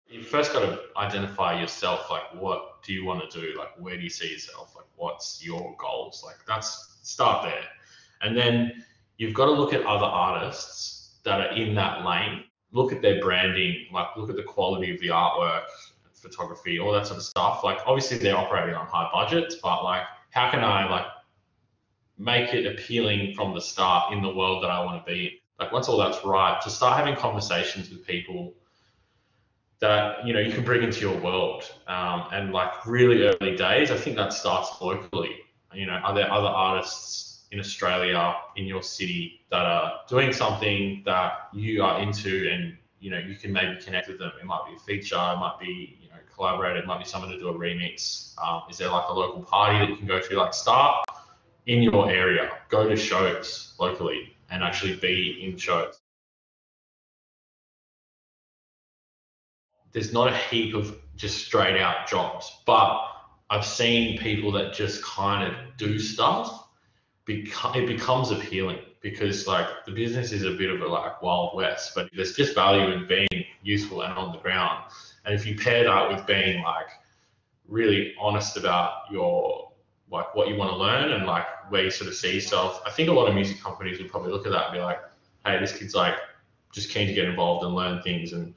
You first got to identify yourself, like what do you want to do? Like where do you see yourself? Like what's your goals? Like that's start there. And then you've got to look at other artists that are in that lane. Look at their branding, like look at the quality of the artwork, photography, all that sort of stuff. Like obviously they're operating on high budgets, but like how can I like make it appealing from the start in the world that I want to be in? Like once all that's right, to start having conversations with people that you can bring into your world. And like really early days, I think that starts locally. Are there other artists in Australia in your city that are doing something that you are into, and you can maybe connect with them? It might be a feature, it might be collaborate, it might be someone to do a remix. Is there like a local party that you can go to? Like start in your area, go to shows locally, and actually be in shows. There's not a heap of just straight out jobs, but I've seen people that just kind of do stuff. It becomes appealing because like the business is a bit of a like wild west, but there's just value in being useful and on the ground. And if you pair that with being like really honest about your like what you want to learn and like where you sort of see yourself, I think a lot of music companies would probably look at that and be like, hey, this kid's like just keen to get involved and learn things. And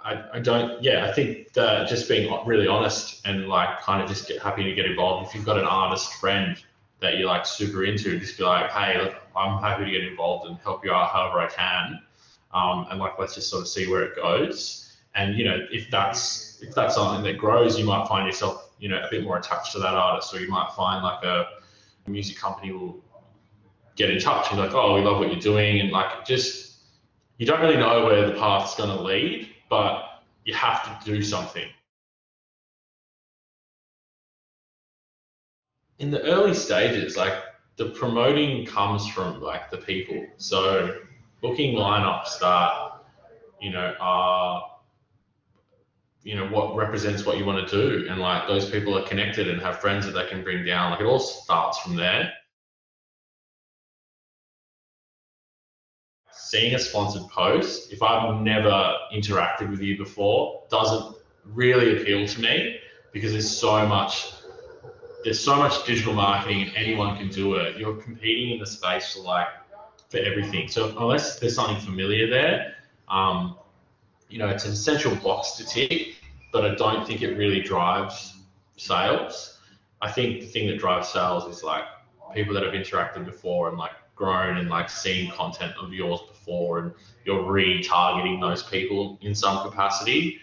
I don't, yeah, I think that just being really honest and like kind of just get happy to get involved. If you've got an artist friend that you're like super into, just be like, hey, look, I'm happy to get involved and help you out however I can. And like, let's just sort of see where it goes. And, if that's something that grows, you might find yourself, a bit more attached to that artist, or you might find like a music company will get in touch and be like, oh, we love what you're doing. And like, just, you don't really know where the path's going to lead, but you have to do something. In the early stages, like the promoting comes from like the people. So booking lineups that, are, what represents what you want to do. And like those people are connected and have friends that they can bring down. Like it all starts from there. Seeing a sponsored post, if I've never interacted with you before, doesn't really appeal to me because there's so much digital marketing and anyone can do it. You're competing in the space for everything. So unless there's something familiar there, it's an essential box to tick, but I don't think it really drives sales. I think the thing that drives sales is like people that have interacted before and like grown and like seen content of yours before, and you're retargeting those people in some capacity,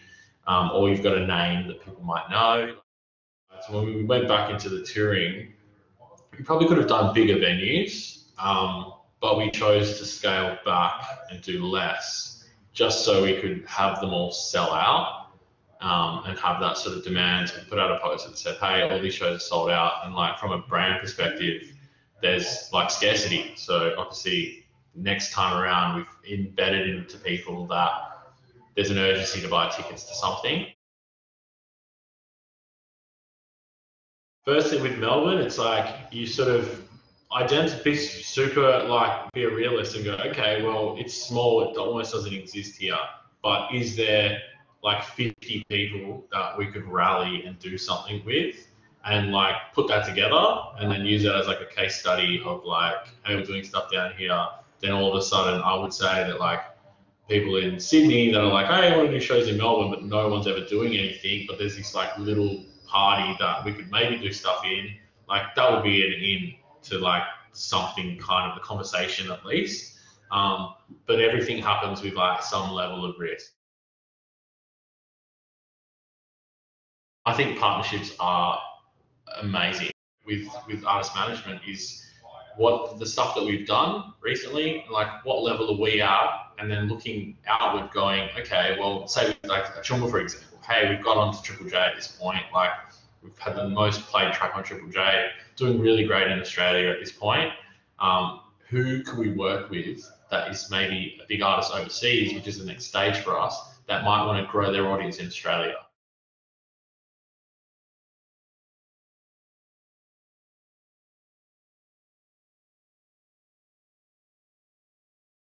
or you've got a name that people might know. So when we went back into the touring, we probably could have done bigger venues, but we chose to scale back and do less, just so we could have them all sell out, and have that sort of demand. So we put out a post that said, hey, all these shows are sold out, and like from a brand perspective, there's like scarcity. So obviously next time around, we've embedded into people that there's an urgency to buy tickets to something. Firstly, with Melbourne, it's like you sort of be super like be a realist and go, okay, well, it's small, it almost doesn't exist here, but is there like 50 people that we could rally and do something with, and like put that together and then use it as like a case study of like, hey, we're doing stuff down here. Then all of a sudden, I would say that like people in Sydney that are like, hey, I want to do shows in Melbourne, but no one's ever doing anything. But there's this like little party that we could maybe do stuff in. Like that would be an in to like something, kind of the conversation at least. But everything happens with like some level of risk. I think partnerships are amazing with artist management. Is what the stuff that we've done recently, like what level are we at, and then looking outward going, okay, well, say like Chunga, for example, hey, we've got onto Triple J at this point, like we've had the most played track on Triple J, doing really great in Australia at this point. Who can we work with that is maybe a big artist overseas, which is the next stage for us, that might want to grow their audience in Australia?